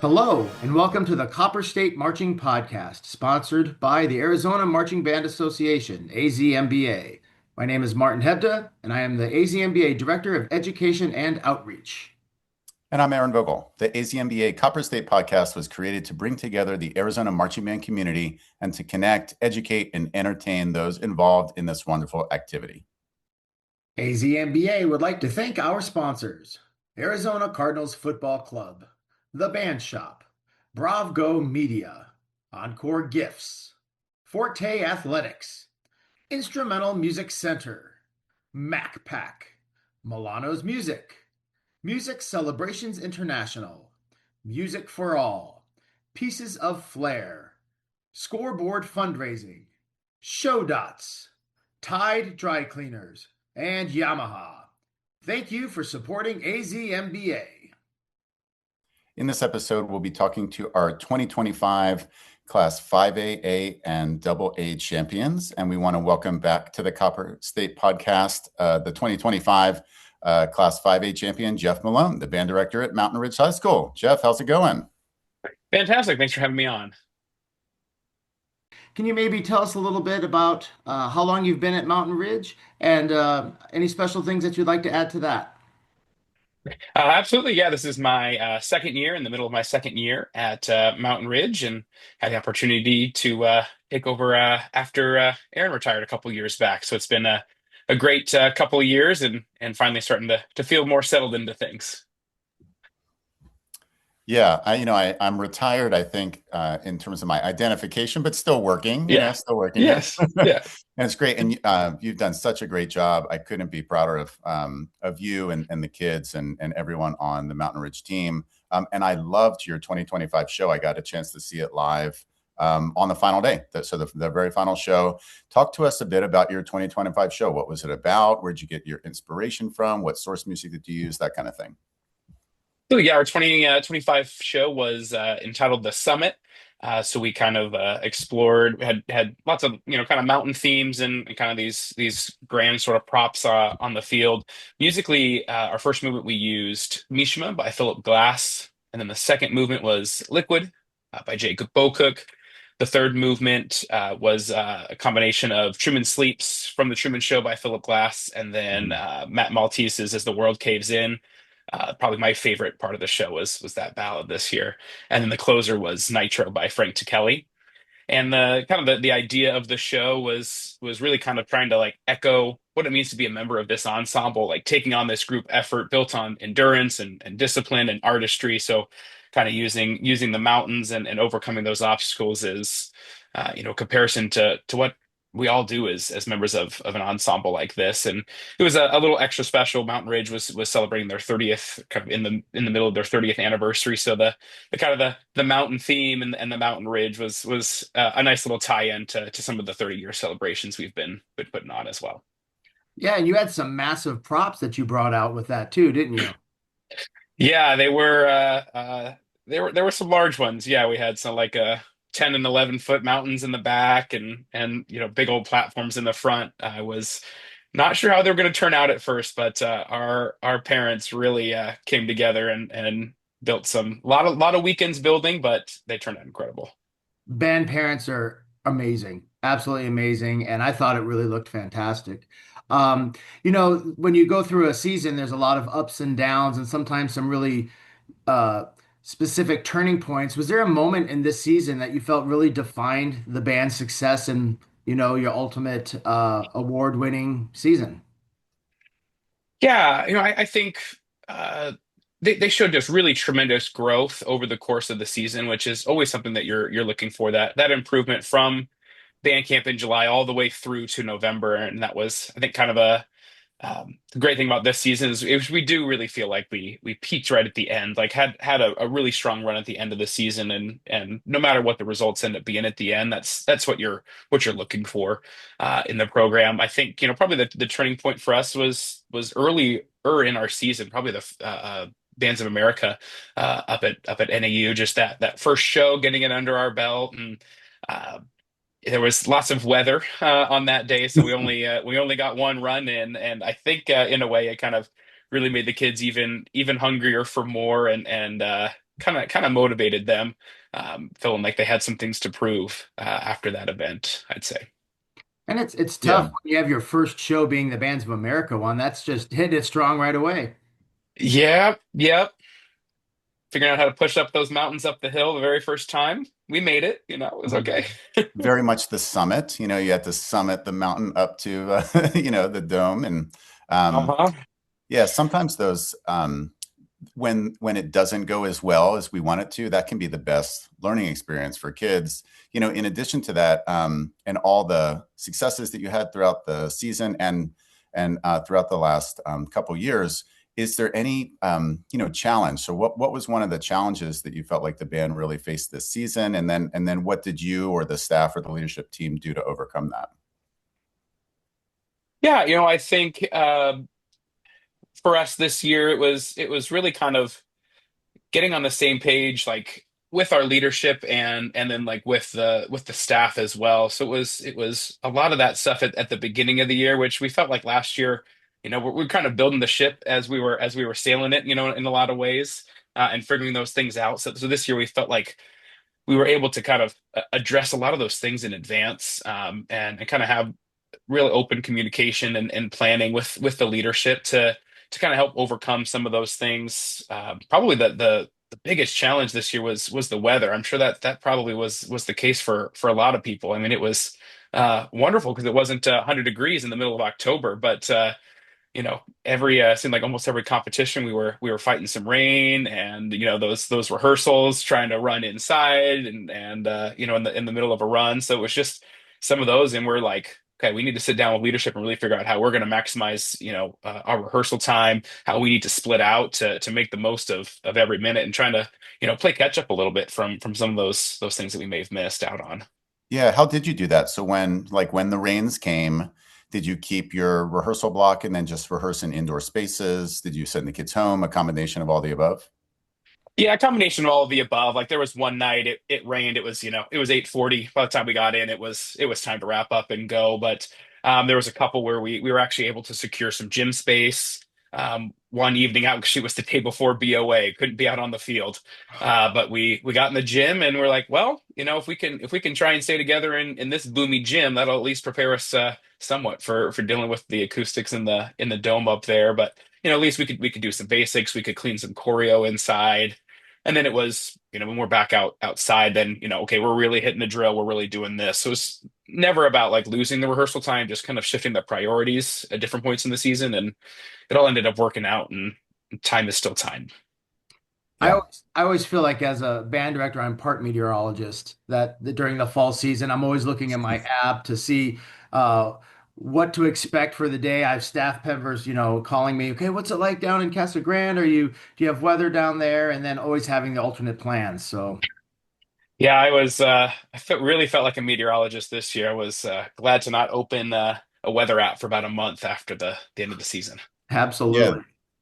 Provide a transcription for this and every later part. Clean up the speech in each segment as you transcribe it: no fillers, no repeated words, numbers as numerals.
Hello, and welcome to the Copper State Marching Podcast, sponsored by the Arizona Marching Band Association, AzMBA. My name is Martin Hebda, and I am the AzMBA Director of Education and Outreach. And I'm Aaron Vogel. The AzMBA Copper State podcast was created to bring together the Arizona marching band community and to connect, educate, and entertain those involved in this wonderful activity. AzMBA would like to thank our sponsors: Arizona Cardinals Football Club, The Band Shop, Bravgo Media, Encore Gifts, Forte Athletics, Instrumental Music Center, MacPack, Milano's Music, Music Celebrations International, Music for All, Pieces of Flair, Scoreboard Fundraising, Show Dots, Tide Dry Cleaners, and Yamaha. Thank you for supporting AzMBA. In this episode, we'll be talking to our 2025 Class 5A, A, and AA champions. And we want to welcome back to the Copper State podcast, the 2025 Class 5A champion, Jeff Malone, the band director at Mountain Ridge High School. Jeff, how's it going? Fantastic. Thanks for having me on. Can you maybe tell us a little bit about how long you've been at Mountain Ridge and any special things that you'd like to add to that? Absolutely. Yeah, this is my second year, in the middle of my second year at Mountain Ridge, and had the opportunity to take over after Aaron retired a couple years back. So it's been a great couple of years, and finally starting to feel more settled into things. Yeah, I'm retired, I think, in terms of my identification, but still working, Yeah. still working. Yes. Yeah. And it's great. And you've done such a great job. I couldn't be prouder of you and the kids and everyone on the Mountain Ridge team. And I loved your 2025 show. I got a chance to see it live on the final day. So the very final show. Talk to us a bit about your 2025 show. What was it about? Where'd you get your inspiration from? What source music did you use? That kind of thing. So yeah, our 2025 show was entitled The Summit. So we kind of explored, had lots of kind of mountain themes and kind of these grand sort of props on the field. Musically, our first movement we used Mishima by Philip Glass, and then the second movement was Liquid by Jacob Bocook. The third movement was a combination of Truman Sleeps from The Truman Show by Philip Glass, and then Matt Maltese's As the World Caves In. Probably my favorite part of the show was that ballad this year, and then the closer was Nitro by Frank Tukeli. And the kind of the idea of the show was really kind of trying to like echo what it means to be a member of this ensemble, like taking on this group effort built on endurance and discipline and artistry. So kind of using the mountains and overcoming those obstacles is comparison to what we all do as members of an ensemble like this. And it was a little extra special. Mountain Ridge was celebrating their 30th, kind of in the middle of their 30th anniversary. So the kind of the mountain theme and the Mountain Ridge was a nice little tie-in to some of the 30-year celebrations we've been putting on as well. Yeah, and you had some massive props that you brought out with that too, didn't you? Yeah, there were some large ones. Yeah, we had some like 10 and 11 foot mountains in the back and big old platforms in the front. I was not sure how they were going to turn out at first, but our parents really came together and built some lot of weekends building, but they turned out incredible. Band parents are amazing, absolutely amazing, and I thought it really looked fantastic. When you go through a season, there's a lot of ups and downs, and sometimes some really uh, specific turning points. Was there a moment in this season that you felt really defined the band's success and your ultimate award-winning season? Yeah, I think uh, they showed just really tremendous growth over the course of the season, which is always something that you're looking for, that improvement from band camp in July all the way through to November. And that was, I think, kind of the great thing about this season is we do really feel like we peaked right at the end, like had a really strong run at the end of the season, and no matter what the results end up being at the end, that's what you're looking for in the program. I think probably the turning point for us was earlier in our season, probably the Bands of America up at NAU, just that first show, getting it under our belt. And uh, there was lots of weather on that day, so we only got one run in, and I think in a way it kind of really made the kids even hungrier for more, and kind of motivated them, feeling like they had some things to prove after that event, I'd say. And it's tough Yeah. when you have your first show being the Bands of America one. That's just hit it strong right away. Yeah, yep. Figuring out how to push up those mountains up the hill the very first time. We made it, it was okay. Very much the summit. You had to summit the mountain up to, the dome. And Uh-huh. yeah, sometimes those, when it doesn't go as well as we want it to, that can be the best learning experience for kids. In addition to that, and all the successes that you had throughout the season and throughout the last couple years, is there any challenge? So what was one of the challenges that you felt like the band really faced this season, and then what did you or the staff or the leadership team do to overcome that? Yeah, I think for us this year, it was really kind of getting on the same page, like with our leadership and then like with the staff as well. So it was a lot of that stuff at the beginning of the year, which we felt like last year, we're kind of building the ship as we were sailing it, in a lot of ways, and figuring those things out. So this year we felt like we were able to kind of address a lot of those things in advance, and kind of have real open communication and planning with the leadership to kind of help overcome some of those things. Probably the biggest challenge this year was the weather. I'm sure that probably was the case for a lot of people. I mean, it was wonderful because it wasn't 100 degrees in the middle of October, but every seemed like almost every competition we were fighting some rain, and those rehearsals trying to run inside and in the middle of a run. So it was just some of those, and we're like, okay, we need to sit down with leadership and really figure out how we're going to maximize our rehearsal time, how we need to split out to make the most of every minute, and trying to play catch up a little bit from some of those things that we may have missed out on. Yeah, how did you do that? So when the rains came, did you keep your rehearsal block and then just rehearse in indoor spaces? Did you send the kids home? A combination of all the above? Yeah, a combination of all of the above. Like there was one night it rained. It was 8:40 by the time we got in. It was time to wrap up and go. But there was a couple where we were actually able to secure some gym space. One evening out because it was the day before BOA, couldn't be out on the field. But we got in the gym and we're like, well, if we can try and stay together in this boomy gym, that'll at least prepare us somewhat for dealing with the acoustics in the dome up there. But at least we could do some basics. We could clean some choreo inside. And then it was, when we're back outside, then, okay, we're really hitting the drill. We're really doing this. So it's never about like losing the rehearsal time, just kind of shifting the priorities at different points in the season. And it all ended up working out, and time is still time. Yeah. I always feel like as a band director, I'm part meteorologist. That during the fall season, I'm always looking at my app to see uh, what to expect for the day. I have staff members, calling me, okay, what's it like down in Casa Grande? Do you have weather down there? And then always having the alternate plans. So Yeah, really felt like a meteorologist this year. I was glad to not open a weather app for about a month after the end of the season. Yeah. absolutely.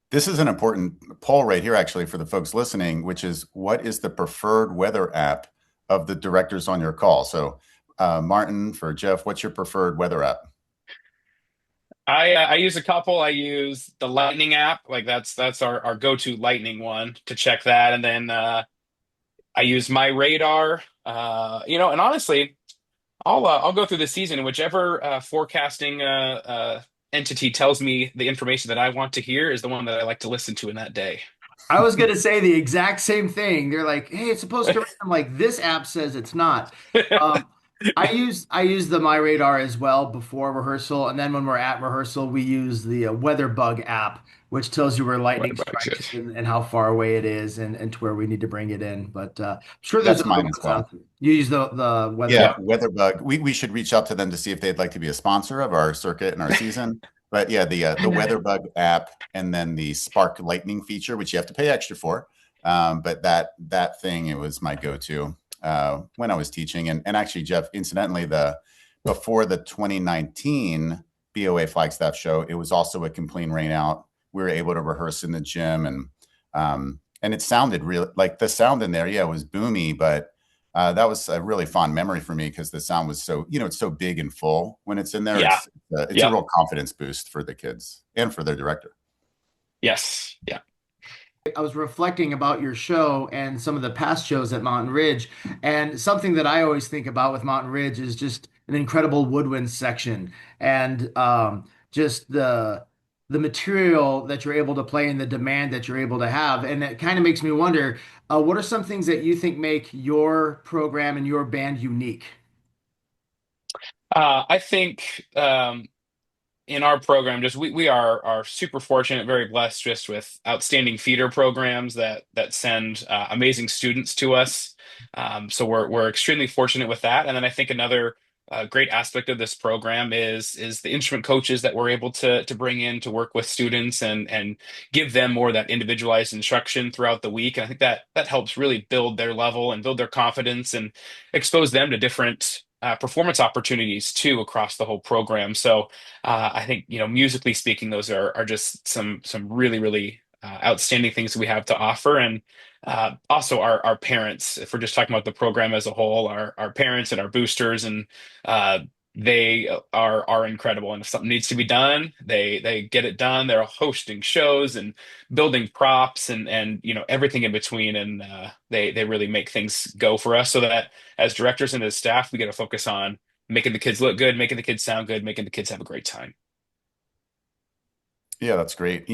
This is an important poll right here, actually, for the folks listening, which is what is the preferred weather app of the directors on your call? So, Martin, for Jeff, what's your preferred weather app? I use a couple. I use the Lightning app, like that's our go-to Lightning one to check that, and then I use my radar. And honestly, I'll go through the season and whichever forecasting entity tells me the information that I want to hear is the one that I like to listen to in that day. I was going to say the exact same thing. They're like, "Hey, it's supposed to rain." I'm like, "This app says it's not." Um, I use the My Radar as well before rehearsal, and then when we're at rehearsal, we use the Weather Bug app, which tells you where What lightning about you? strikes and how far away it is and to where we need to bring it in. But I'm sure there's That's other mine as ones well. out there. You use the Weather Yeah, Yeah. Bug. WeatherBug. We should reach out to them to see if they'd like to be a sponsor of our circuit and our season. But yeah, the WeatherBug app and then the Spark Lightning feature, which you have to pay extra for. But that thing, it was my go-to when I was teaching. And actually, Jeff, incidentally, the before the 2019 BOA Flagstaff show, it was also a complete rain out. We were able to rehearse in the gym, and it sounded real like the sound in there. Yeah, it was boomy, but that was a really fond memory for me because the sound was so, it's so big and full when it's in there. Yeah. It's a Yep. real confidence boost for the kids and for their director. Yes. Yeah. I was reflecting about your show and some of the past shows at Mountain Ridge, and something that I always think about with Mountain Ridge is just an incredible woodwind section and just the material that you're able to play and the demand that you're able to have. And it kind of makes me wonder, what are some things that you think make your program and your band unique? I think in our program, just we are super fortunate, very blessed, just with outstanding feeder programs that send amazing students to us. So we're extremely fortunate with that. And then I think another great aspect of this program is the instrument coaches that we're able to bring in to work with students and give them more of that individualized instruction throughout the week. And I think that helps really build their level and build their confidence and expose them to different performance opportunities too across the whole program. So I think, musically speaking, those are just some really outstanding things that we have to offer. And also our parents, if we're just talking about the program as a whole, our parents and our boosters, and uh, they are incredible. And if something needs to be done, they get it done. They're hosting shows and building props and everything in between. And they really make things go for us, so that as directors and as staff, we get to focus on making the kids look good, making the kids sound good, making the kids have a great time. Yeah, that's great.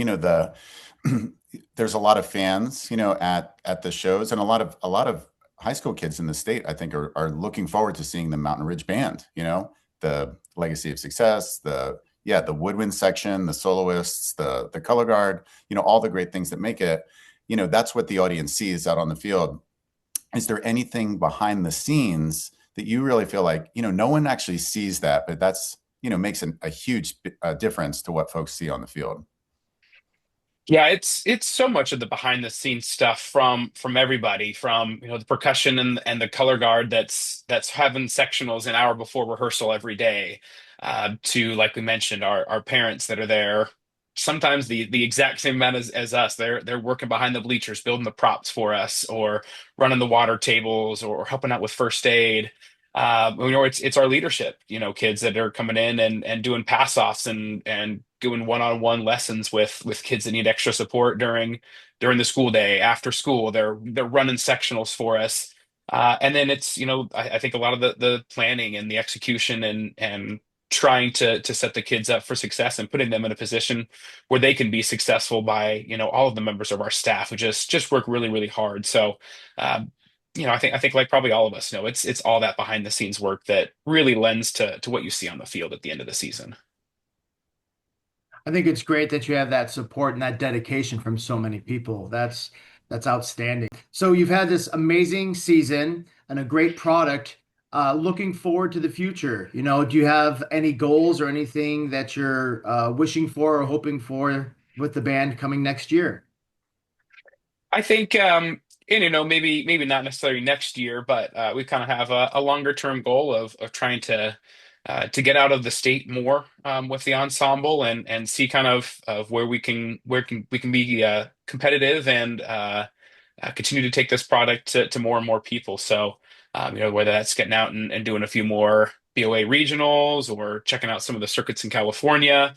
There's a lot of fans, at the shows, and a lot of high school kids in the state, I think, are looking forward to seeing the Mountain Ridge Band. The Legacy of Success, the woodwind section, the soloists, the color guard, all the great things that make it. That's what the audience sees out on the field. Is there anything behind the scenes that you really feel like, no one actually sees that, but that's, makes a huge difference to what folks see on the field? Yeah, it's so much of the behind the scenes stuff from everybody, from the percussion and the color guard that's having sectionals an hour before rehearsal every day, to, like we mentioned, our parents that are there sometimes the exact same amount as us. They're working behind the bleachers, building the props for us, or running the water tables, or helping out with first aid. It's our leadership, kids that are coming in and doing pass offs and doing one-on-one lessons with kids that need extra support during the school day, after school. They're running sectionals for us. And then it's, I think a lot of the planning and the execution and trying to set the kids up for success and putting them in a position where they can be successful by, all of the members of our staff who just work really hard. So, um, I think like probably all of us know, it's all that behind the scenes work that really lends to what you see on the field at the end of the season. I think it's great that you have that support and that dedication from so many people. That's outstanding. So you've had this amazing season and a great product. Looking forward to the future, do you have any goals or anything that you're wishing for or hoping for with the band coming next year? I think, and maybe not necessarily next year, but we kind of have a longer term goal of trying to get out of the state more, with the ensemble and see kind of where we can be competitive and continue to take this product to more and more people. So, whether that's getting out and doing a few more BOA regionals or checking out some of the circuits in California.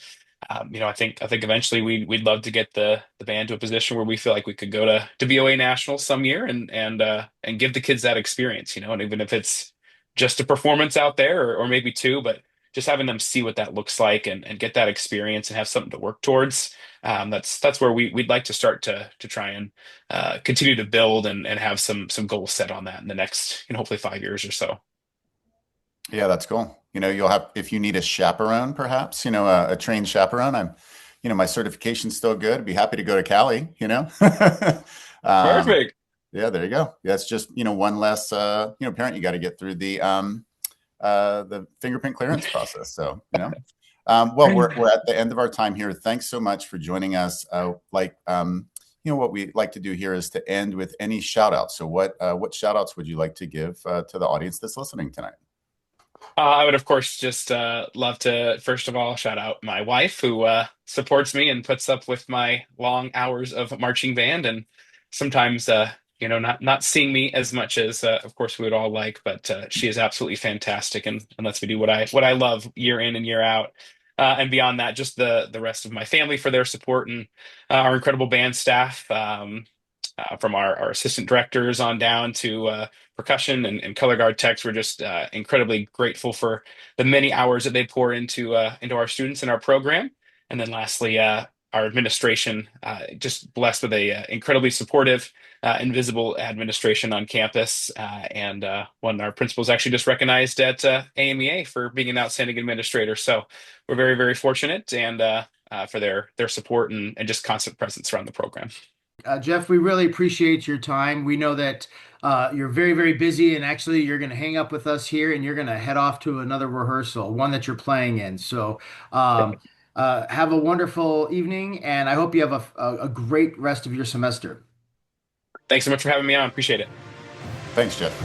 I think eventually we'd love to get the band to a position where we feel like we could go to BOA Nationals some year and give the kids that experience, and even if it's just a performance out there, or maybe two, but just having them see what that looks like and get that experience and have something to work towards. That's where we'd like to start to try and continue to build and have some goals set on that in the next, hopefully 5 years or so. Yeah, that's cool. You'll have, if you need a chaperone, perhaps, a trained chaperone. My certification's still good. I'd be happy to go to Cali. Um, Perfect. yeah, there you go. Yeah, it's just, one less, parent you got to get through the fingerprint clearance process. So, well, we're at the end of our time here. Thanks so much for joining us. What we like to do here is to end with any shout outs. So what shout outs would you like to give to the audience that's listening tonight? I would, of course, just love to, first of all, shout out my wife who supports me and puts up with my long hours of marching band, and sometimes, not seeing me as much as, of course, we would all like, but she is absolutely fantastic and lets me do what I love year in and year out. and beyond that, just the rest of my family for their support and our incredible band staff. From our assistant directors on down to percussion and color guard techs, we're just incredibly grateful for the many hours that they pour into our students and our program. And then lastly, our administration, just blessed with a incredibly supportive, invisible administration on campus, and one of our principals actually just recognized at AMEA for being an outstanding administrator. So we're very, very fortunate, and for their support and just constant presence around the program. Jeff, we really appreciate your time. We know that you're very, very busy, and actually, you're going to hang up with us here, and you're going to head off to another rehearsal, one that you're playing in. So, have a wonderful evening, and I hope you have a great rest of your semester. Thanks so much for having me on. Appreciate it. Thanks, Jeff.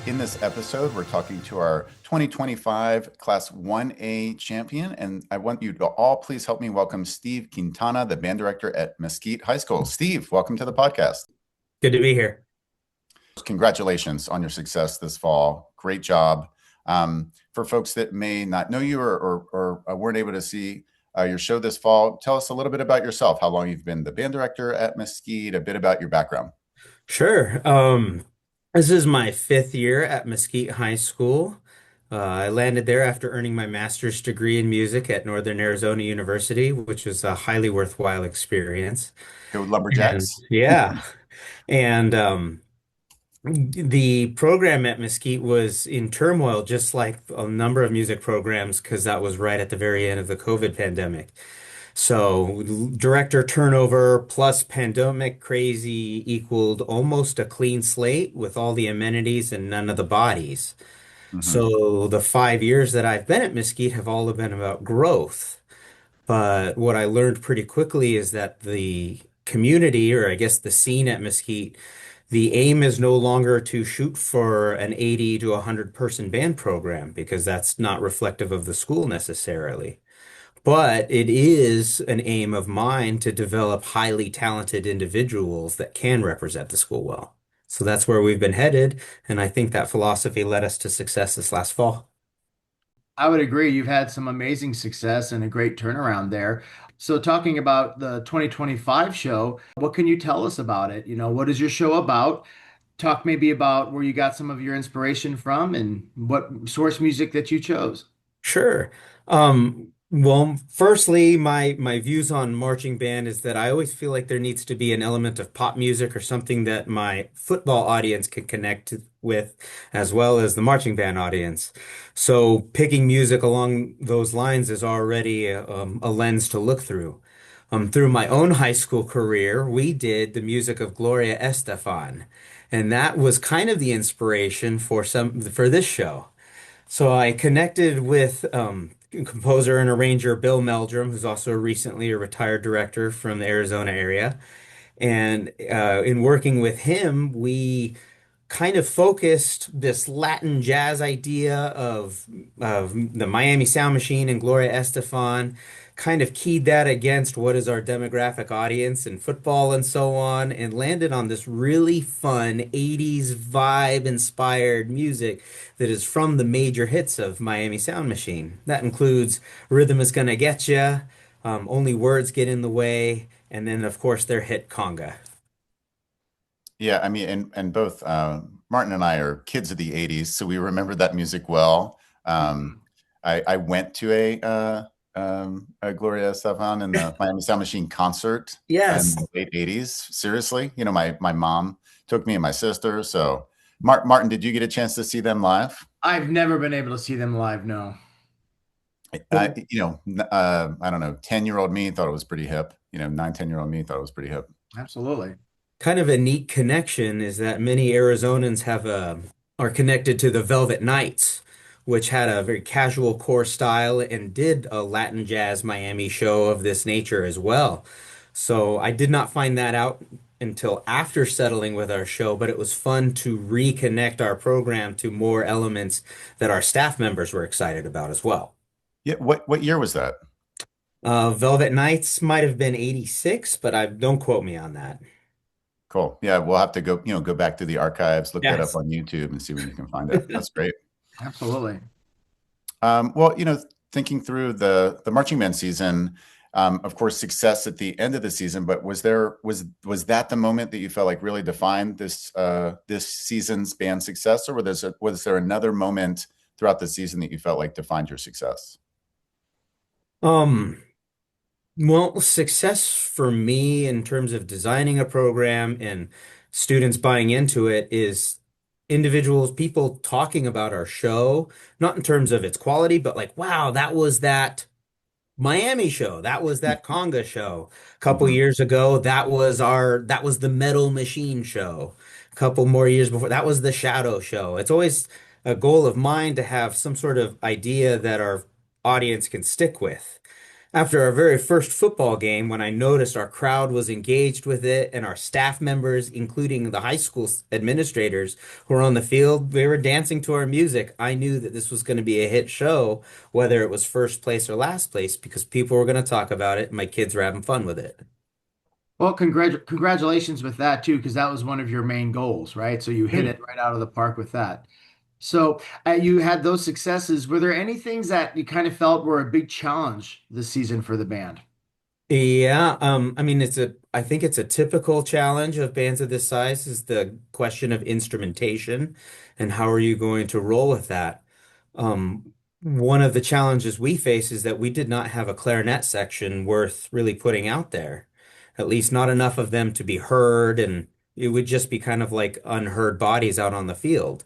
In this episode, we're talking to our 2025 Class 1A champion, and I want you to all please help me welcome Steve Quintana, the band director at Mesquite High School. Steve, welcome to the podcast. Good to be here. Congratulations on your success this fall. Great job. For folks that may not know you or weren't able to see your show this fall, tell us a little bit about yourself, how long you've been the band director at Mesquite, a bit about your background. Sure. This is my fifth year at Mesquite High School. I landed there after earning my master's degree in music at Northern Arizona University, which was a highly worthwhile experience. Go And Lumberjacks. yeah, and the program at Mesquite was in turmoil, just like a number of music programs, because that was right at the very end of the COVID pandemic. So director turnover plus pandemic crazy equaled almost a clean slate with all the amenities and none of the bodies. Mhm. So the 5 years that I've been at Mesquite have all been about growth. But what I learned pretty quickly is that the community, or I guess the scene at Mesquite, the aim is no longer to shoot for an 80 to 100 person band program because that's not reflective of the school necessarily. But it is an aim of mine to develop highly talented individuals that can represent the school well. So that's where we've been headed, and I think that philosophy led us to success this last fall. I would agree. You've had some amazing success and a great turnaround there. So, talking about the 2025 show, what can you tell us about it? What is your show about? Talk maybe about where you got some of your inspiration from and what source music that you chose. Sure. Well, firstly, my views on marching band is that I always feel like there needs to be an element of pop music or something that my football audience can connect with, as well as the marching band audience. So picking music along those lines is already a lens to look through. Through my own high school career, we did the music of Gloria Estefan, and that was kind of the inspiration for this show. So I connected with composer and arranger Bill Meldrum, who's also recently a retired director from the Arizona area. And in working with him, we kind of focused this Latin jazz idea of the Miami Sound Machine and Gloria Estefan, kind of keyed that against what is our demographic audience in football and so on, and landed on this really fun 80s vibe inspired music that is from the major hits of Miami Sound Machine. That includes Rhythm Is Gonna Get Ya, Only Words Get in the Way, and then, of course, their hit Conga. Yeah, I mean, and both Martin and I are kids of the '80s, so we remember that music well. Um, I went to a Gloria Estefan in the Miami Sound Machine concert in Yes. the late '80s. Seriously, my mom took me and my sister. So, Martin, did you get a chance to see them live? I've never been able to see them live, no. I don't know, 10-year-old me thought it was pretty hip. 9, 10-year-old me thought it was pretty hip. Absolutely. Kind of a neat connection is that many Arizonans are connected to the Velvet Knights, which had a very casual core style and did a Latin jazz Miami show of this nature as well. So I did not find that out until after settling with our show, but it was fun to reconnect our program to more elements that our staff members were excited about as well. Yeah, what year was that? Velvet Nights might have been 86, but I don't quote me on that. Cool. Yeah, we'll have to go, go back to the archives, look that up Yes. on YouTube and see when you can find it. That's great. Absolutely. Well, thinking through the marching band season, of course, success at the end of the season, but was that the moment that you felt like really defined this season's band success, or was there another moment throughout the season that you felt like defined your success? Um, well, success for me in terms of designing a program and students buying into it is individuals, people talking about our show, not in terms of its quality, but like, wow, that was that Miami show. That was that conga show. A couple Mhm. years ago, that was the Metal Machine show. A couple more years before, that was the Shadow show. It's always a goal of mine to have some sort of idea that our audience can stick with. After our very first football game, when I noticed our crowd was engaged with it and our staff members, including the high school administrators who were on the field, they were dancing to our music. I knew that this was going to be a hit show, whether it was first place or last place, because people were going to talk about it and my kids were having fun with it. Well, congratulations with that too, because that was one of your main goals, right? So you hit Mm. it right out of the park with that. So you had those successes. Were there any things that you kind of felt were a big challenge this season for the band? Yeah, I mean, I think it's a typical challenge of bands of this size is the question of instrumentation and how are you going to roll with that? One of the challenges we face is that we did not have a clarinet section worth really putting out there, at least not enough of them to be heard, and it would just be kind of like unheard bodies out on the field.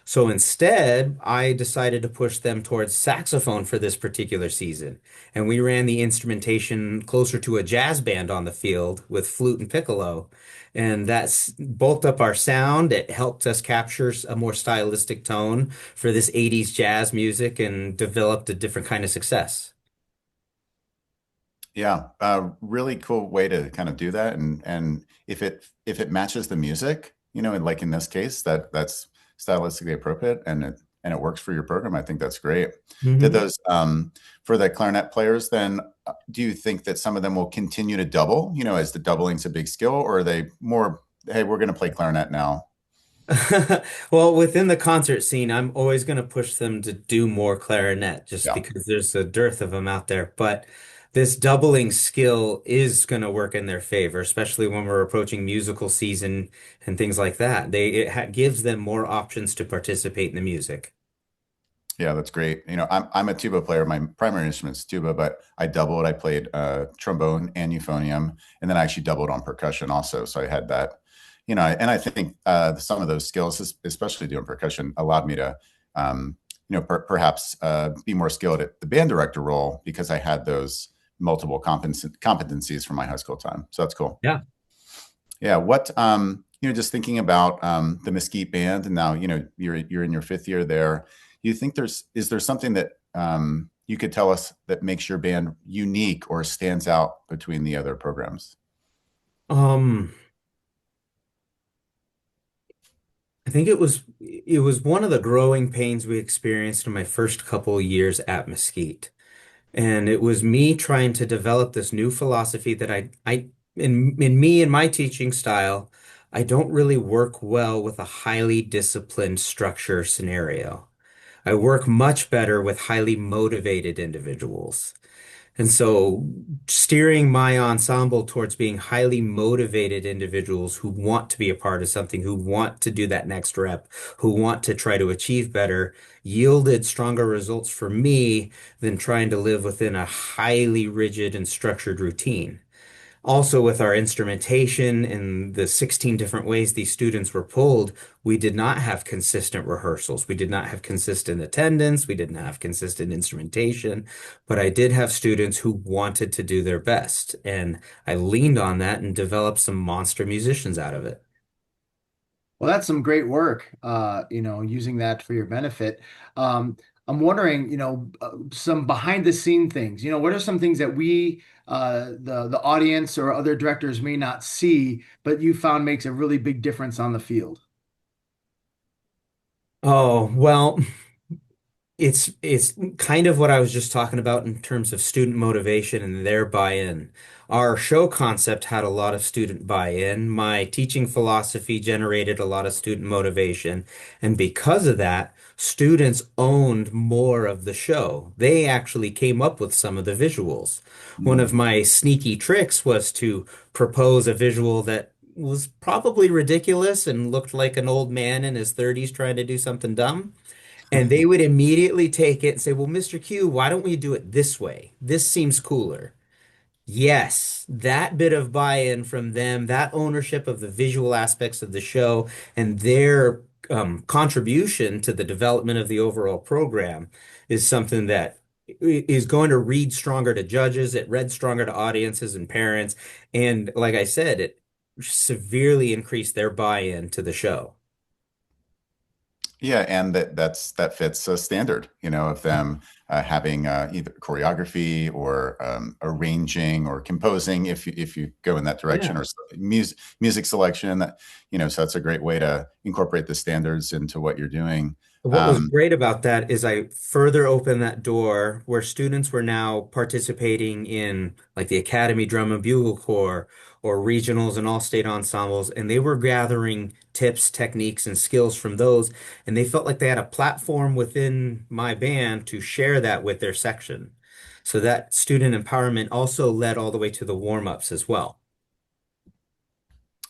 So instead, I decided to push them towards saxophone for this particular season. And we ran the instrumentation closer to a jazz band on the field with flute and piccolo. And that's bulked up our sound. It helped us capture a more stylistic tone for this 80s jazz music and developed a different kind of success. Yeah, really cool way to kind of do that, and if it matches the music, and like in this case, that's stylistically appropriate, and it works for your program. I think that's great. Did Mhm. those for the clarinet players? Then, do you think that some of them will continue to double? As the doubling's a big skill, or are they more, hey, we're going to play clarinet now? Well, within the concert scene, I'm always going to push them to do more clarinet just Yeah. because there's a dearth of them out there. But this doubling skill is going to work in their favor, especially when we're approaching musical season and things like that. It ha gives them more options to participate in the music. Yeah, that's great. I'm a tuba player. My primary instrument is tuba, but I doubled. I played trombone and euphonium, and then I actually doubled on percussion also. So I had that, and I think some of those skills, especially doing percussion, allowed me to, perhaps be more skilled at the band director role because I had those multiple competencies from my high school time. So that's cool. Yeah. Yeah. Just thinking about the Mesquite band, and now you're in your fifth year there. Do you think is there something that you could tell us that makes your band unique or stands out between the other programs? Um, I think it was one of the growing pains we experienced in my first couple of years at Mesquite. And it was me trying to develop this new philosophy that in me and my teaching style, I don't really work well with a highly disciplined structure scenario. I work much better with highly motivated individuals. And so steering my ensemble towards being highly motivated individuals who want to be a part of something, who want to do that next rep, who want to try to achieve better, yielded stronger results for me than trying to live within a highly rigid and structured routine. Also, with our instrumentation and the 16 different ways these students were pulled, we did not have consistent rehearsals. We did not have consistent attendance. We didn't have consistent instrumentation. But I did have students who wanted to do their best. And I leaned on that and developed some monster musicians out of it. Well, that's some great work, using that for your benefit. I'm wondering, some behind the scene things. What are some things that the audience or other directors may not see, but you found makes a really big difference on the field? Oh, well. It's kind of what I was just talking about in terms of student motivation and their buy-in. Our show concept had a lot of student buy-in. My teaching philosophy generated a lot of student motivation, and because of that, students owned more of the show. They actually came up with some of the visuals. One of Mm. my sneaky tricks was to propose a visual that was probably ridiculous and looked like an old man in his 30s trying to do something dumb. And they would immediately take it and say, well, Mr. Q, why don't we do it this way? This seems cooler. Yes, that bit of buy-in from them, that ownership of the visual aspects of the show and their contribution to the development of the overall program is something that is going to read stronger to judges. It read stronger to audiences and parents. And like I said, it severely increased their buy-in to the show. Yeah, and that fits a standard, of them having either choreography or arranging or composing, if you go in that direction, Yeah. or music selection. So that's a great way to incorporate the standards into what you're doing. What was Um, great about that is I further opened that door where students were now participating in like the Academy Drum and Bugle Corps or regionals and all-state ensembles, and they were gathering tips, techniques, and skills from those, and they felt like they had a platform within my band to share that with their section. So that student empowerment also led all the way to the warm-ups as well.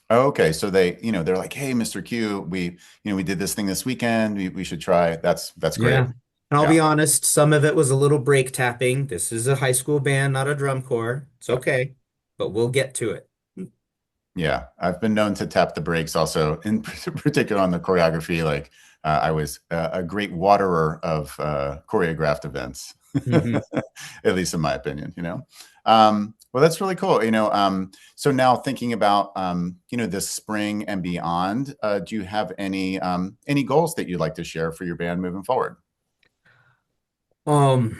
okay, so they're like, "Hey, Mr. Q, we did this thing this weekend. We should try." That's great. Yeah. And I'll be Yeah. honest, some of it was a little break tapping. This is a high school band, not a drum corps. It's okay, but we'll get to it. Yeah, I've been known to tap the brakes also, in particular on the choreography. Like I was a great waterer of choreographed events, Mhm. at least in my opinion. Well, that's really cool. So now thinking about this spring and beyond, do you have any goals that you'd like to share for your band moving forward? Um,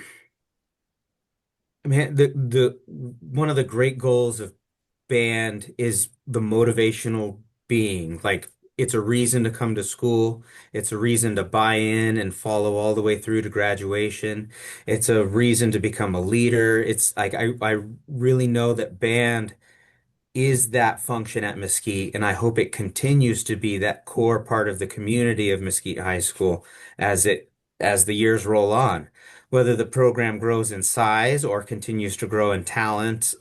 Man, the one of the great goals of band is the motivational being. Like it's a reason to come to school. It's a reason to buy in and follow all the way through to graduation. It's a reason to become a leader. It's like I really know that band is that function at Mesquite, and I hope it continues to be that core part of the community of Mesquite High School as the years roll on. Whether the program grows in size or continues to grow in talent,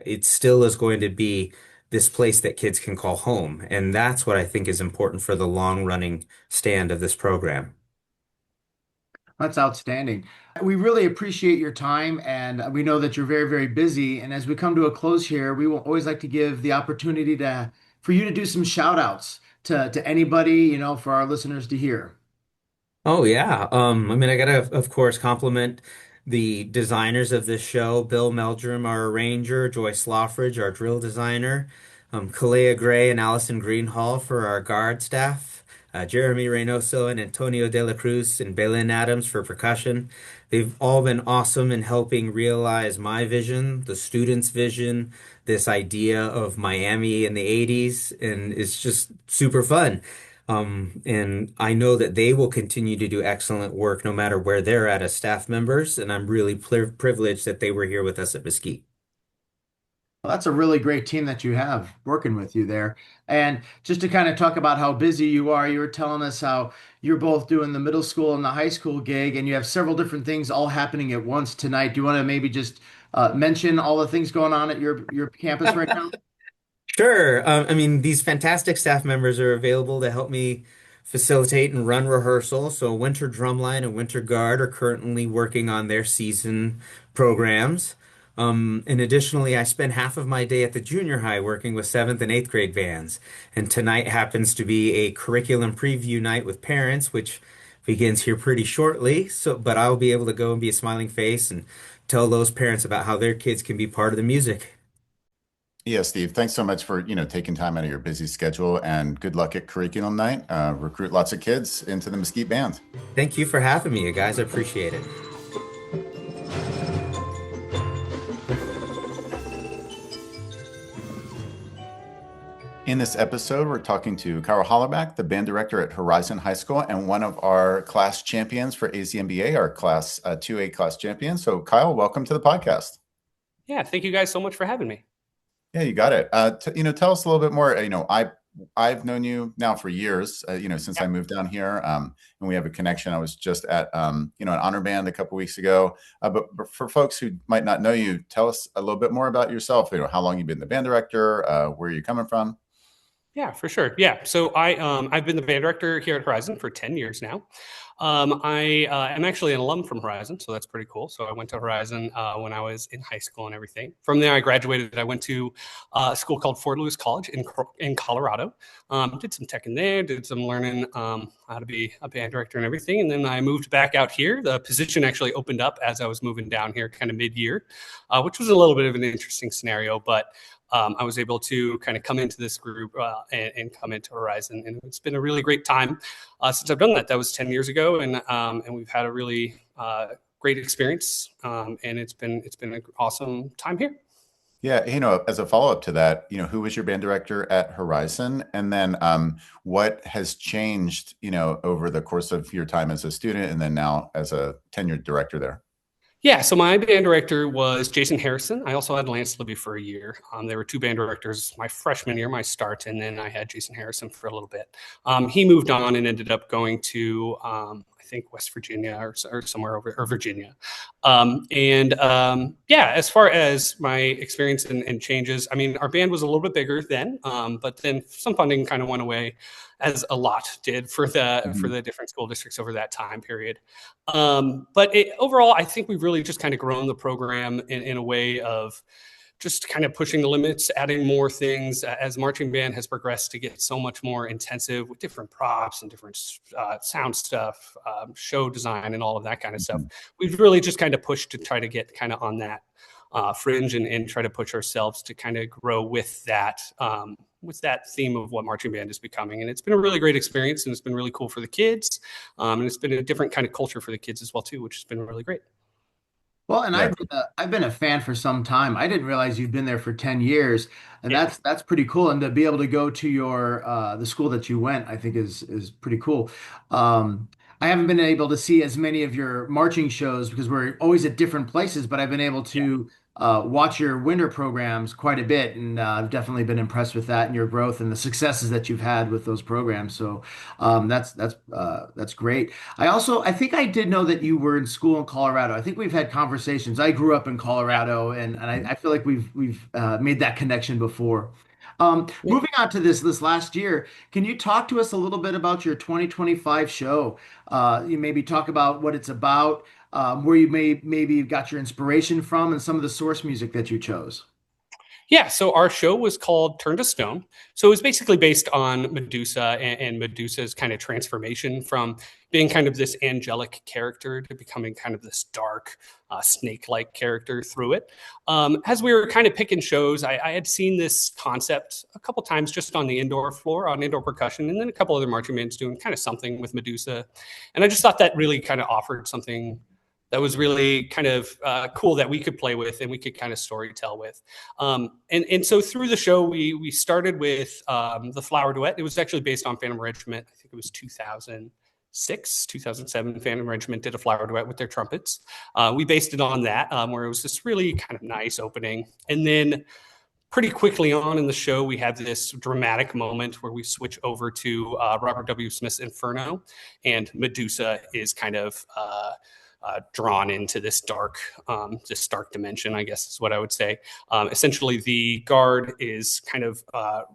it still is going to be this place that kids can call home, and that's what I think is important for the long running stand of this program. That's outstanding. We really appreciate your time, and we know that you're very, very busy. And as we come to a close here, we will always like to give the opportunity for you to do some shout outs to anybody, for our listeners to hear. Oh yeah. I mean, I gotta, of course, compliment the designers of this show, Bill Meldrum, our arranger, Joyce Loffridge, our drill designer, Kalea Gray and Allison Greenhall for our guard staff, Jeremy Reynoso and Antonio De La Cruz and Belen Adams for percussion. They've all been awesome in helping realize my vision, the students' vision, this idea of Miami in the 80s, and it's just super fun. And I know that they will continue to do excellent work no matter where they're at as staff members. And I'm really privileged that they were here with us at Mesquite. Well, that's a really great team that you have working with you there. And just to kind of talk about how busy you are, you were telling us how you're both doing the middle school and the high school gig, and you have several different things all happening at once tonight. Do you want to maybe just mention all the things going on at your campus right now? Sure. I mean, these fantastic staff members are available to help me facilitate and run rehearsal. So, Winter Drumline and Winter Guard are currently working on their season programs. And additionally, I spend half of my day at the junior high working with seventh and eighth grade bands. And tonight happens to be a curriculum preview night with parents, which begins here pretty shortly. So, but I'll be able to go and be a smiling face and tell those parents about how their kids can be part of the music. Yeah, Steve, thanks so much for, taking time out of your busy schedule, and good luck at curriculum night. Recruit lots of kids into the Mesquite Band. Thank you for having me, you guys. I appreciate it. In this episode, we're talking to Kyle Hollaback, the band director at Horizon High School and one of our class champions for AzMBA, our class 2A class champion. So Kyle, welcome to the podcast. Yeah, thank you guys so much for having me. Yeah, you got it. Tell us a little bit more. I've known you now for years. Since I moved down here, and we have a connection. I was just at an honor band a couple weeks ago. But for folks who might not know you, tell us a little bit more about yourself. How long you've been the band director, where you're coming from. Yeah, for sure. Yeah, so I've been the band director here at Horizon for 10 years now. I am actually an alum from Horizon, so that's pretty cool. So I went to Horizon when I was in high school and everything. From there, I graduated. I went to a school called Fort Lewis College in Colorado. Did some tech in there, did some learning how to be a band director and everything. And then I moved back out here. The position actually opened up as I was moving down here kind of mid-year, which was a little bit of an interesting scenario, but I was able to kind of come into this group and come into Horizon, and it's been a really great time since I've done that. That was 10 years ago, and we've had a really great experience, and it's been an awesome time here. Yeah, as a follow-up to that, who was your band director at Horizon? And then what has changed, over the course of your time as a student and then now as a tenured director there? Yeah, so my band director was Jason Harrison. I also had Lance Libby for a year. There were two band directors my freshman year, my start, and then I had Jason Harrison for a little bit. He moved on and ended up going to, I think, West Virginia or somewhere over or Virginia. As far as my experience and changes, I mean, our band was a little bit bigger then, but then some funding kind of went away, as a lot did for the different school districts over that time period. Overall, I think we've really just kind of grown the program in a way of just kind of pushing the limits, adding more things as marching band has progressed to get so much more intensive with different props and different sound stuff, show design and all of that kind of stuff. We've really just kind of pushed to try to get kind of on that fringe and try to push ourselves to kind of grow with that theme of what marching band is becoming. And it's been a really great experience, and it's been really cool for the kids. And it's been a different kind of culture for the kids as well, too, which has been really great. Well, and I've been a fan for some time. I didn't realize you've been there for 10 years, and that's pretty cool. And to be able to go to your the school that you went, I think is pretty cool. I haven't been able to see as many of your marching shows because we're always at different places, but I've been able to watch your winter programs quite a bit, and I've definitely been impressed with that and your growth and the successes that you've had with those programs. So that's great. I think I did know that you were in school in Colorado. I think we've had conversations. I grew up in Colorado, and I feel like we've made that connection before. Moving on to this last year, can you talk to us a little bit about your 2025 show? You maybe talk about what it's about, where you maybe got your inspiration from, and some of the source music that you chose. Yeah, so our show was called Turn to Stone. So it was basically based on Medusa and Medusa's kind of transformation from being kind of this angelic character to becoming kind of this dark, snake-like character through it. As we were kind of picking shows, I had seen this concept a couple times just on the indoor floor, on indoor percussion, and then a couple other marching bands doing kind of something with Medusa. And I just thought that really kind of offered something that was really kind of cool that we could play with and we could kind of story tell with. And so through the show, we started with the Flower Duet. It was actually based on Phantom Regiment. I think it was 2006, 2007. Phantom Regiment did a Flower Duet with their trumpets. We based it on that, where it was this really kind of nice opening. And then pretty quickly on in the show, we have this dramatic moment where we switch over to Robert W. Smith's Inferno, and Medusa is kind of drawn into this dark dimension, I guess is what I would say. Essentially, the guard is kind of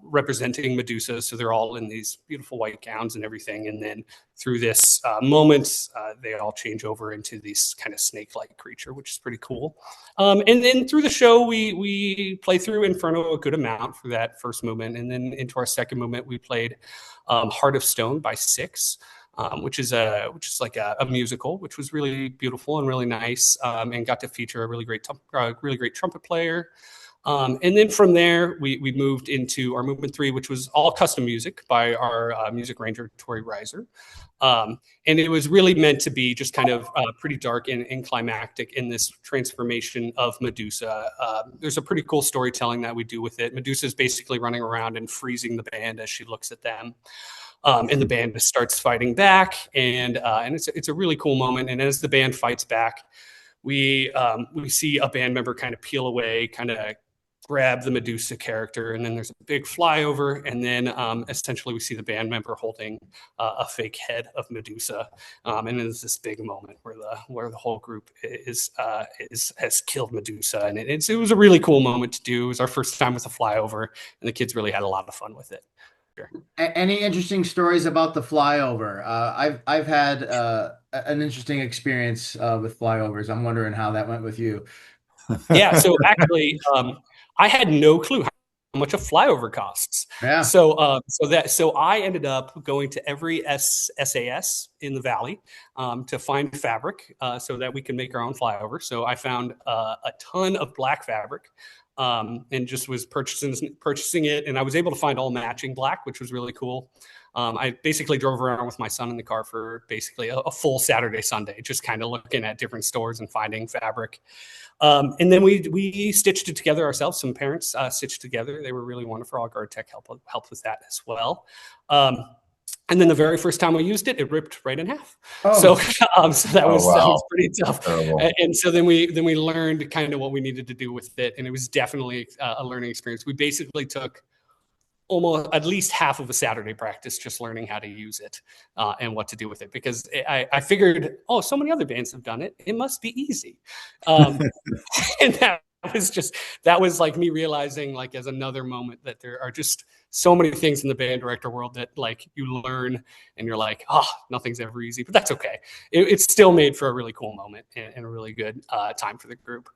representing Medusa, so they're all in these beautiful white gowns and everything. And then through this moment, they all change over into this kind of snake-like creature, which is pretty cool. And then through the show, we play through Inferno a good amount for that first movement, and then into our second movement, we played Heart of Stone by Six. Which is like a musical, which was really beautiful and really nice, and got to feature a really great trumpet player. And then from there, we moved into our movement 3, which was all custom music by our music ranger, Tori Reiser. And it was really meant to be just kind of pretty dark and climactic in this transformation of Medusa. There's a pretty cool storytelling that we do with it. Medusa is basically running around and freezing the band as she looks at them. And the band starts fighting back, and it's a really cool moment. And as the band fights back, we see a band member kind of peel away, kind of grab the Medusa character, and then there's a big flyover, and then essentially we see the band member holding a fake head of Medusa, and it's this big moment where the whole group has killed Medusa, and it was a really cool moment to do. It was our first time with a flyover, and the kids really had a lot of fun with it. Sure. Any interesting stories about the flyover? I've had an interesting experience with flyovers. I'm wondering how that went with you. Yeah, so actually, I had no clue how much a flyover costs. Yeah. So I ended up going to every SAS in the valley to find fabric so that we can make our own flyover. So I found a ton of black fabric. And just was purchasing it, and I was able to find all matching black, which was really cool. I basically drove around with my son in the car for basically a full Saturday, Sunday, just kind of looking at different stores and finding fabric. And then we stitched it together ourselves. Some parents stitched together. They were really wonderful. Our guard tech helped with that as well. And then the very first time we used it, it ripped right in half. Oh. So that was pretty tough. And so then we learned kind of what we needed to do with it, and it was definitely a learning experience. We basically took almost at least half of a Saturday practice just learning how to use it and what to do with it, because I figured, oh, so many other bands have done it, it must be easy. And that was like me realizing, like, as another moment that there are just so many things in the band director world that like you learn and you're like, oh, nothing's ever easy, but that's okay. It's still made for a really cool moment and a really good time for the group.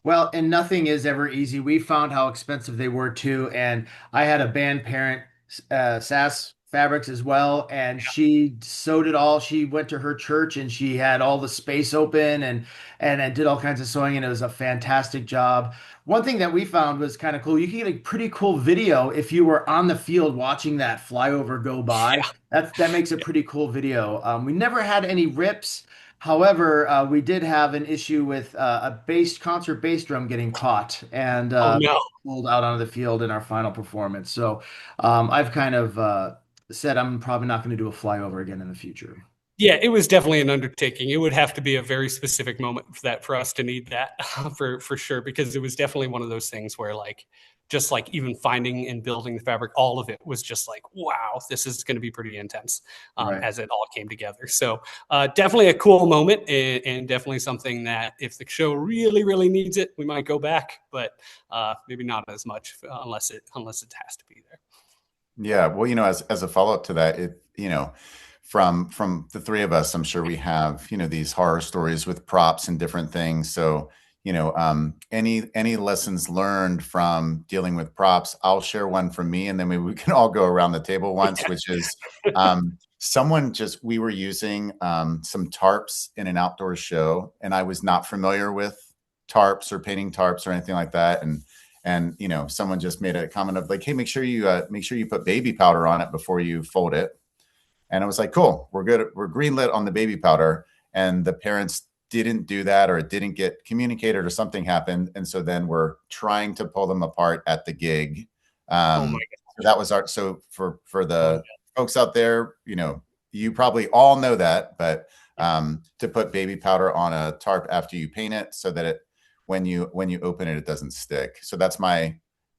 Well, and nothing is ever easy. We found how expensive they were too, and I had a band parent, SAS Fabrics as well, and she sewed it all. She went to her church and she had all the space open and did all kinds of sewing, and it was a fantastic job. One thing that we found was kind of cool. You can get a pretty cool video if you were on the field watching that flyover go by. Yeah. That makes a pretty cool video. We never had any rips. However, we did have an issue with a concert bass drum getting caught and Oh no. pulled out onto the field in our final performance. So I've kind of said I'm probably not going to do a flyover again in the future. Yeah, it was definitely an undertaking. It would have to be a very specific moment for us to need that for sure, because it was definitely one of those things where like just like even finding and building the fabric, all of it was just like, wow, this is going to be pretty intense Right. as it all came together. So definitely a cool moment, and definitely something that if the show really, really needs it, we might go back, but maybe not as much unless it has to be there. Yeah, well, as a follow-up to that, from the three of us, I'm sure we have, these horror stories with props and different things. So, any lessons learned from dealing with props? I'll share one from me, and then maybe we can all go around the table once, which is we were using some tarps in an outdoor show, and I was not familiar with tarps or painting tarps or anything like that. And someone just made a comment of like, hey, make sure you put baby powder on it before you fold it. And I was like, cool, we're good. We're greenlit on the baby powder. And the parents didn't do that, or it didn't get communicated, or something happened. And so then we're trying to pull them apart at the gig. Oh my So that was for the folks out there, you probably all know that, but to put baby powder on a tarp after you paint it so that when you open it, it doesn't stick. So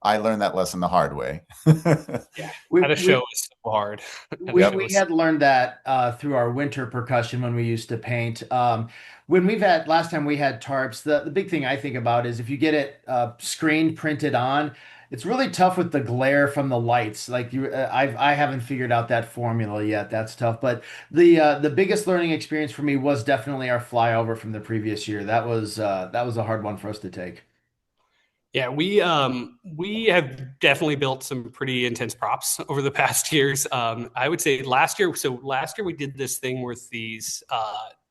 I learned that lesson the hard way. Yeah, at a show is so hard. We had learned that through our winter percussion when we used to paint. Last time we had tarps, the big thing I think about is if you get it screened, printed on, it's really tough with the glare from the lights. Like I haven't figured out that formula yet. That's tough. But the biggest learning experience for me was definitely our flyover from the previous year. That was a hard one for us to take. Yeah, we have definitely built some pretty intense props over the past years. I would say last year we did this thing with these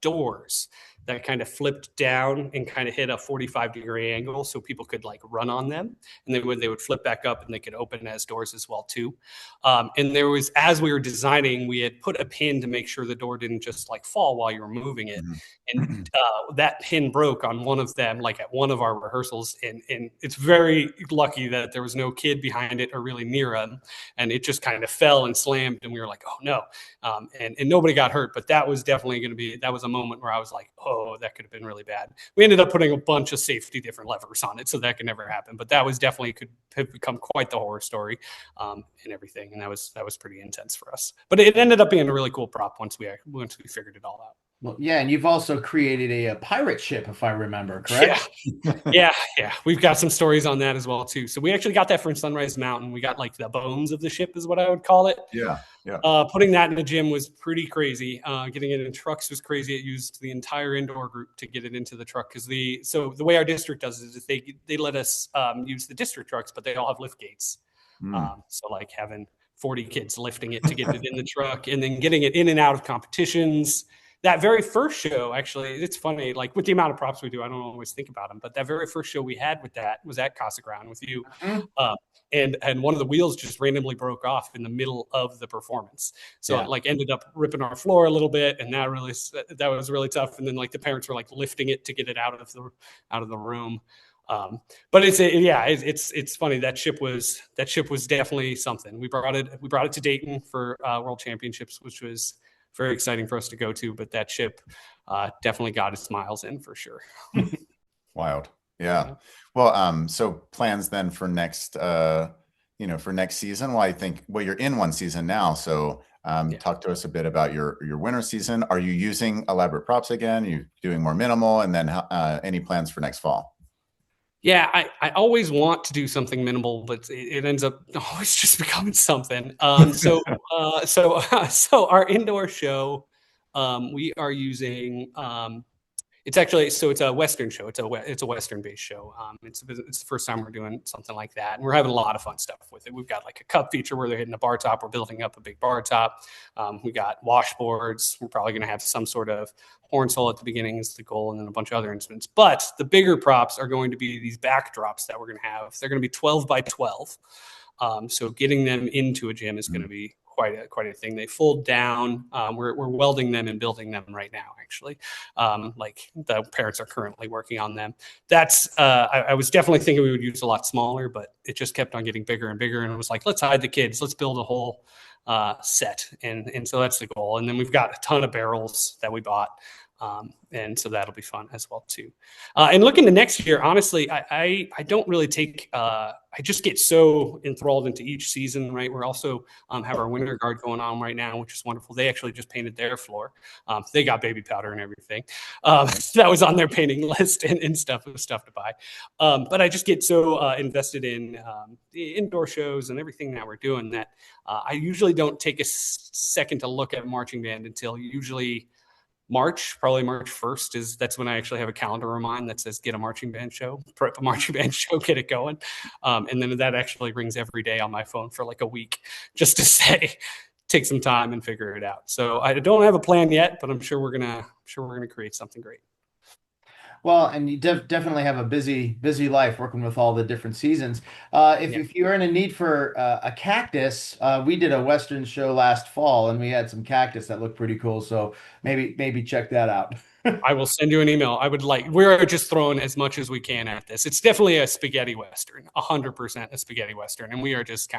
doors that kind of flipped down and kind of hit a 45-degree angle so people could like run on them. And then when they would flip back up and they could open as doors as well too. And there was, as we were designing, we had put a pin to make sure the door didn't just like fall while you were moving it. And that pin broke on one of them, like at one of our rehearsals. And it's very lucky that there was no kid behind it or really near him. And it just kind of fell and slammed. And we were like, oh no. And nobody got hurt. But that was definitely going to be, that was a moment where I was like, oh, that could have been really bad. We ended up putting a bunch of safety different levers on it, so that could never happen. But that was definitely could have become quite the horror story and everything. And that was pretty intense for us. But it ended up being a really cool prop once we figured it all out. Well, yeah, and you've also created a pirate ship, if I remember, correct? Yeah. We've got some stories on that as well too. So we actually got that from Sunrise Mountain. We got like the bones of the ship, is what I would call it. Yeah. Putting that in the gym was pretty crazy. Getting it in trucks was crazy. It used the entire indoor group to get it into the truck because the way our district does it is they let us use the district trucks, but they all have lift gates. So like having 40 kids lifting it to get it in the truck and then getting it in and out of competitions. That very first show, actually, it's funny, like with the amount of props we do, I don't always think about them, but that very first show we had with that was at Casa Grande with you. And one of the wheels just randomly broke off in the middle of the performance. So it like ended up ripping our floor a little bit. And that was really tough. And then like the parents were like lifting it to get it out of the room. But it's funny. That ship was definitely something. We brought it to Dayton for World Championships, which was very exciting for us to go to, but that ship definitely got its miles in for sure. Wild. Yeah. Well, so plans then for next, for next season. Well, I think, you're in one season now. So talk to us a bit about your winter season. Are you using elaborate props again? Are you doing more minimal? And then any plans for next fall? Yeah, I always want to do something minimal, but it ends up always just becoming something. So our indoor show, we are using. It's a Western show. It's a Western based show. It's the first time we're doing something like that, and we're having a lot of fun stuff with it. We've got like a cup feature where they're hitting a bar top. We're building up a big bar top. We got washboards. We're probably going to have some sort of horn solo at the beginning is the goal, and then a bunch of other instruments. But the bigger props are going to be these backdrops that we're going to have. They're going to be 12 by 12. So getting them into a gym is going to be quite a thing. They fold down. We're welding them and building them right now, actually. Like the parents are currently working on them. That's I was definitely thinking we would use a lot smaller, but it just kept on getting bigger and bigger. And it was like, let's hide the kids. Let's build a whole set. And so that's the goal. And then we've got a ton of barrels that we bought. And so that'll be fun as well too. And looking to next year, honestly, I don't really take. I just get so enthralled into each season. Right, we're also have our winter guard going on right now, which is wonderful. They actually just painted their floor. They got baby powder and everything. That was on their painting list and stuff to buy. But I just get so invested in the indoor shows and everything that we're doing that I usually don't take a second to look at marching band until usually probably March 1st that's when I actually have a calendar of mine that says get a marching band show, prep a marching band show, get it going. And then that actually rings every day on my phone for like a week just to say, take some time and figure it out. So I don't have a plan yet, but I'm sure we're going to create something great. Well, and you definitely have a busy life working with all the different seasons. If you're in a need for a cactus, we did a Western show last fall, and we had some cactus that looked pretty cool. So maybe check that out. I will send you an email. We're just throwing as much as we can at this. It's definitely a spaghetti Western, 100% a spaghetti Western, and we are just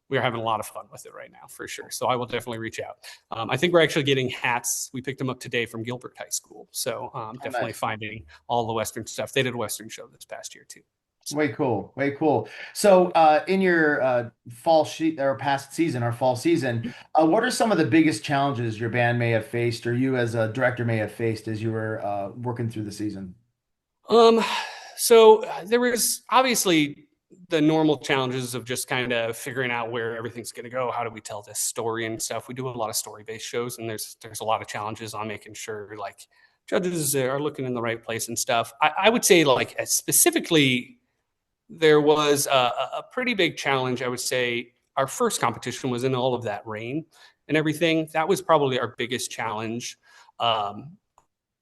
we are having a lot of fun with it right now, for sure. So I will definitely reach out. I think we're actually getting hats. We picked them up today from Gilbert High School. So definitely finding all the Western stuff. They did a Western show this past year too. So. Way cool. So in your fall season, what are some of the biggest challenges your band may have faced or you as a director may have faced as you were working through the season? So there was obviously the normal challenges of just kind of figuring out where everything's going to go. How do we tell this story and stuff? We do a lot of story-based shows, and there's a lot of challenges on making sure like judges are looking in the right place and stuff. I would say like specifically, there was a pretty big challenge. I would say our first competition was in all of that rain and everything. That was probably our biggest challenge.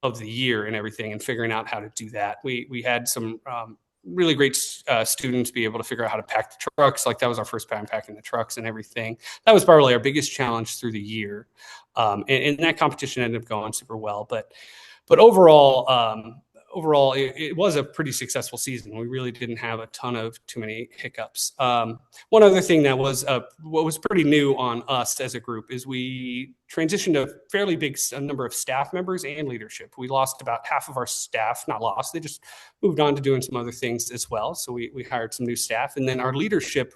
of the year and everything, and figuring out how to do that. We had some really great students be able to figure out how to pack the trucks. Like that was our first time packing the trucks and everything. That was probably our biggest challenge through the year. And that competition ended up going super well. But overall, it was a pretty successful season. We really didn't have too many hiccups. One other thing that was what was pretty new on us as a group is we transitioned a fairly big number of staff members and leadership. We lost about half of our staff, not lost, they just moved on to doing some other things as well. So we hired some new staff, and then our leadership.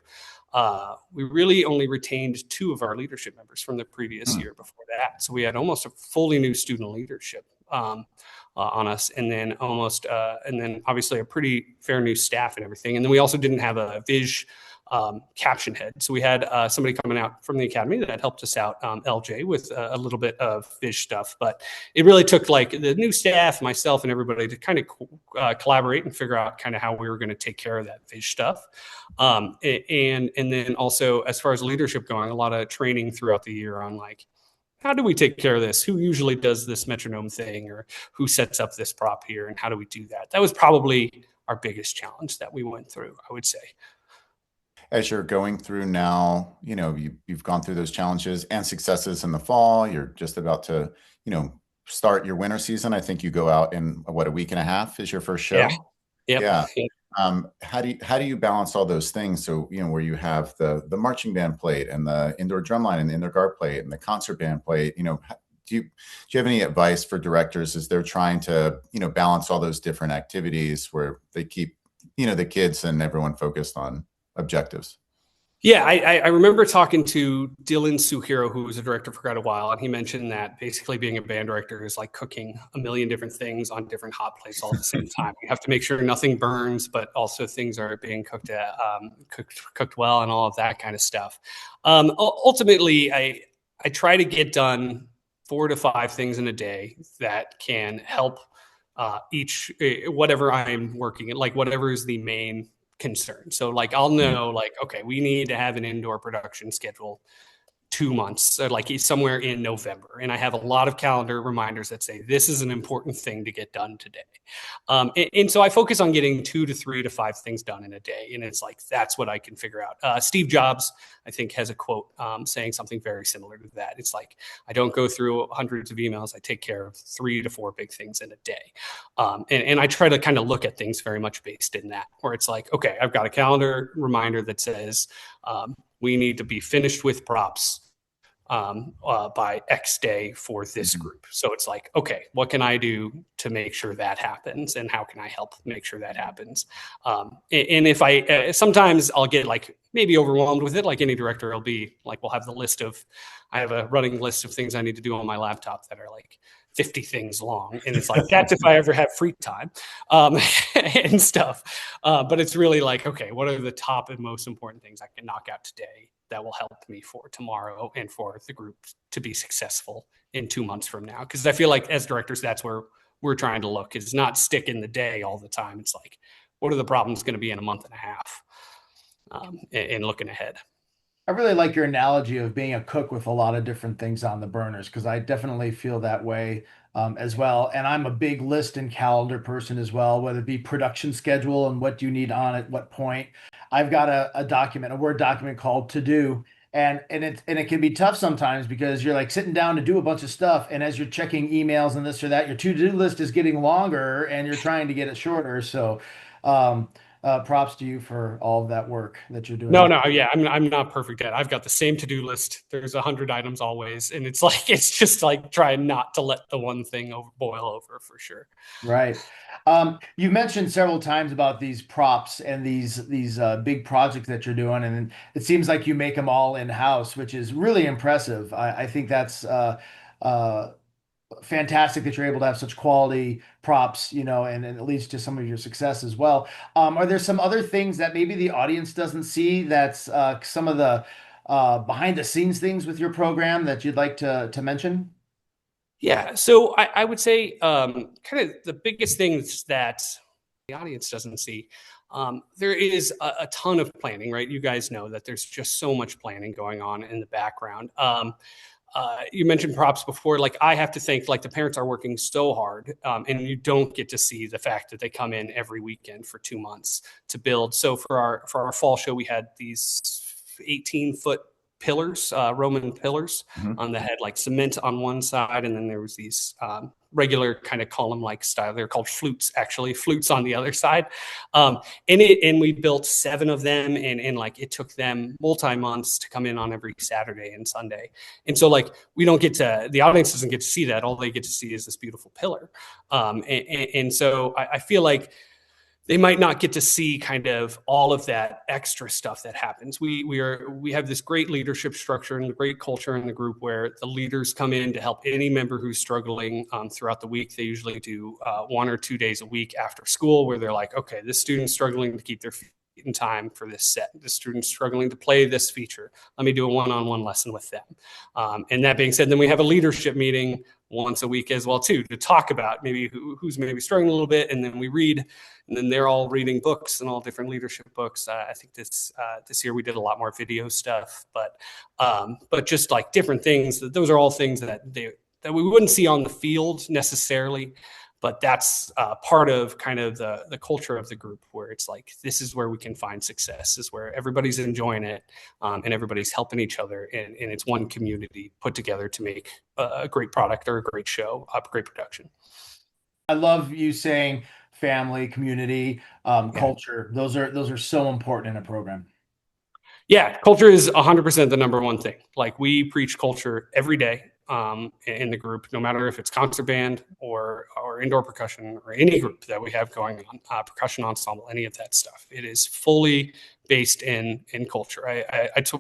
We really only retained 2 of our leadership members from the previous year before that. So we had almost a fully new student leadership on us, and then obviously a pretty fair new staff and everything. And then we also didn't have a caption head. So we had somebody coming out from the academy that helped us out, LJ, with a little bit of Viz stuff. But it really took like the new staff, myself, and everybody to kind of collaborate and figure out kind of how we were going to take care of that Viz stuff. And then also, as far as leadership going, a lot of training throughout the year on like, how do we take care of this? Who usually does this metronome thing, or who sets up this prop here, and how do we do that? That was probably our biggest challenge that we went through, I would say. As you're going through now, you've gone through those challenges and successes in the fall. You're just about to, start your winter season. I think you go out in a week and a half is your first show. Yeah. Yep. Yeah. How do you balance all those things? So, where you have the marching band plate and the indoor drumline and the indoor guard plate and the concert band plate, do you have any advice for directors as they're trying to, balance all those different activities where they keep, the kids and everyone focused on objectives? Yeah, I remember talking to Dylan Suhiro, who was a director for quite a while, and he mentioned that basically being a band director is like cooking a million different things on different hot plates all at the same time. You have to make sure nothing burns, but also things are being cooked well and all of that kind of stuff. Ultimately, I try to get done 4 to 5 things in a day that can help whatever I'm working at, like whatever is the main concern. So like I'll know like, okay, we need to have an indoor production schedule 2 months, like somewhere in November. And I have a lot of calendar reminders that say, this is an important thing to get done today. And so I focus on getting 2 to 3 to 5 things done in a day. And it's like, that's what I can figure out. Steve Jobs, I think, has a quote saying something very similar to that. It's like, I don't go through hundreds of emails. I take care of 3 to 4 big things in a day. And I try to kind of look at things very much based in that, where it's like, okay, I've got a calendar reminder that says, we need to be finished with props by X day for this group. So it's like, okay, what can I do to make sure that happens? And how can I help make sure that happens? And if sometimes I'll get like maybe overwhelmed with it, like any director will be like, I have a running list of things I need to do on my laptop that are like 50 things long. And it's like, that's if I ever have free time and stuff. But it's really like, okay, what are the top and most important things I can knock out today that will help me for tomorrow and for the group to be successful in 2 months from now? Because I feel like as directors, that's where we're trying to look, is not stick in the day all the time. It's like, what are the problems going to be in a month and a half, and looking ahead. I really like your analogy of being a cook with a lot of different things on the burners, because I definitely feel that way as well. And I'm a big list and calendar person as well, whether it be production schedule and what you need on at what point. I've got a Word document called To Do. And it can be tough sometimes because you're like sitting down to do a bunch of stuff. And as you're checking emails and this or that, your to-do list is getting longer and you're trying to get it shorter. So props to you for all of that work that you're doing. No, yeah, I'm not perfect at it. I've got the same to-do list. There's 100 items always, and it's just like trying not to let the one thing boil over for sure. Right. You mentioned several times about these props and these big projects that you're doing, and it seems like you make them all in-house, which is really impressive. I think that's fantastic that you're able to have such quality props, and it leads to some of your success as well. Are there some other things that maybe the audience doesn't see that's some of the behind the scenes things with your program that you'd like to mention? Yeah, so I would say kind of the biggest things that the audience doesn't see, there is a ton of planning, right? You guys know that there's just so much planning going on in the background. you mentioned props before. Like I have to think, like the parents are working so hard, and you don't get to see the fact that they come in every weekend for 2 months to build. So for our fall show, we had these 18-foot pillars, Roman pillars, that had like cement on one side, and then there was these regular kind of column-like style. They're called flutes, actually, flutes on the other side. And we built 7 of them, and like it took them multi-months to come in on every Saturday and Sunday. And so like the audience doesn't get to see that. All they get to see is this beautiful pillar. And so I feel like they might not get to see kind of all of that extra stuff that happens. We have this great leadership structure and great culture in the group where the leaders come in to help any member who's struggling throughout the week. They usually do 1 or 2 days a week after school where they're like, okay, this student's struggling to keep their feet in time for this set. This student's struggling to play this feature. Let me do a one-on-one lesson with them. And that being said, then we have a leadership meeting once a week as well too, to talk about maybe who's maybe struggling a little bit, and then we read, and then they're all reading books and all different leadership books. I think this year we did a lot more video stuff, but just like different things. Those are all things that we wouldn't see on the field necessarily, but that's part of kind of the culture of the group, where it's like, this is where we can find success, is where everybody's enjoying it, and everybody's helping each other. And it's one community put together to make a great product or a great show, a great production. I love you saying family, community, culture. Those are so important in a program. Yeah, culture is 100% the number one thing. Like we preach culture every day. In the group, no matter if it's concert band or indoor percussion or any group that we have going on, percussion ensemble, any of that stuff. It is fully based in culture.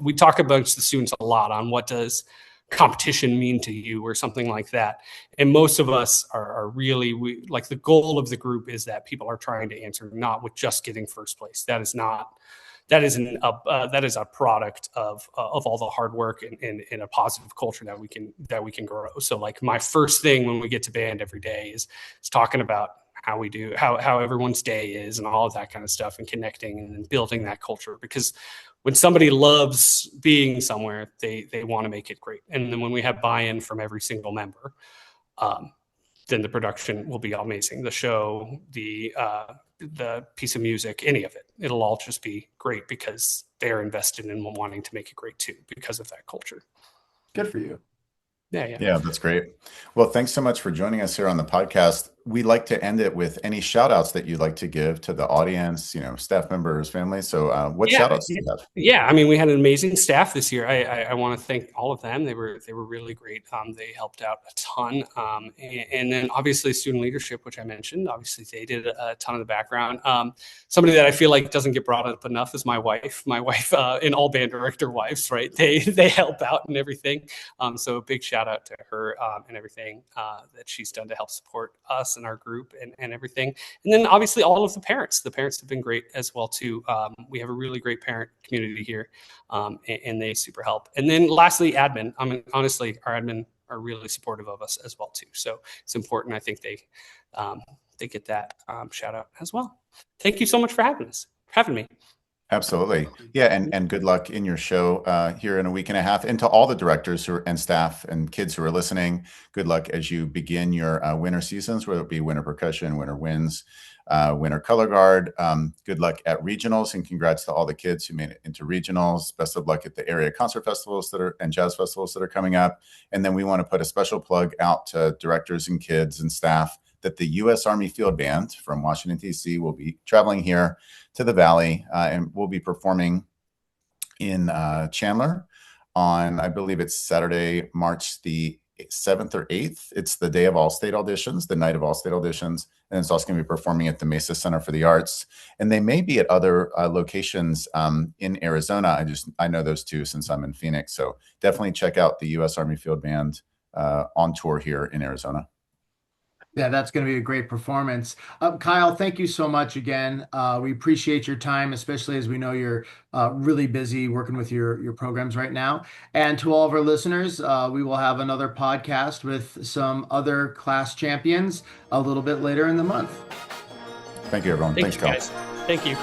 We talk about the students a lot on what does competition mean to you or something like that. And most of us are really, like the goal of the group is that people are trying to answer not with just getting first place. That is a product of all the hard work and a positive culture that we can grow. So like my first thing when we get to band every day is talking about how everyone's day is and all of that kind of stuff, and connecting and building that culture. Because when somebody loves being somewhere, they want to make it great. And then when we have buy-in from every single member, then the production will be amazing. The show, the piece of music, any of it, it'll all just be great because they're invested in wanting to make it great too, because of that culture. Good for you. Yeah, that's great. Well, thanks so much for joining us here on the podcast. We like to end it with any shout outs that you'd like to give to the audience, staff members, families. So what shout outs do you have? Yeah, I mean, we had an amazing staff this year. I want to thank all of them. They were really great. They helped out a ton. And then obviously student leadership, which I mentioned, obviously they did a ton of the background. Somebody that I feel like doesn't get brought up enough is my wife. My wife, and all band director wives, right? They help out and everything. So a big shout out to her and everything that she's done to help support us and our group and everything. And then obviously all of the parents. The parents have been great as well too. We have a really great parent community here, and they super help. And then lastly, admin. I mean, honestly, our admin are really supportive of us as well too. So it's important. I think they get that shout out as well. Thank you so much for having me. Absolutely. Yeah. And good luck in your show here in a week and a half. And to all the directors and staff and kids who are listening, good luck as you begin your winter seasons, whether it be winter percussion, winter winds, winter color guard. Good luck at regionals, and congrats to all the kids who made it into regionals. Best of luck at the area concert festivals and jazz festivals that are coming up. And then we want to put a special plug out to directors and kids and staff that the U.S. Army Field Band from Washington, D.C. will be traveling here to the Valley, and we'll be performing in Chandler on, I believe it's Saturday, March the 7th or 8th. It's the day of all state auditions, the night of all state auditions. And it's also going to be performing at the Mesa Center for the Arts. And they may be at other locations in Arizona. I know those two since I'm in Phoenix. So definitely check out the U.S. Army Field Band on tour here in Arizona. Yeah, that's going to be a great performance. Kyle, thank you so much again. We appreciate your time, especially as we know you're really busy working with your programs right now. And to all of our listeners, we will have another podcast with some other class champions a little bit later in the month. Thank you, everyone. Thanks, Kyle. Guys. Thank you.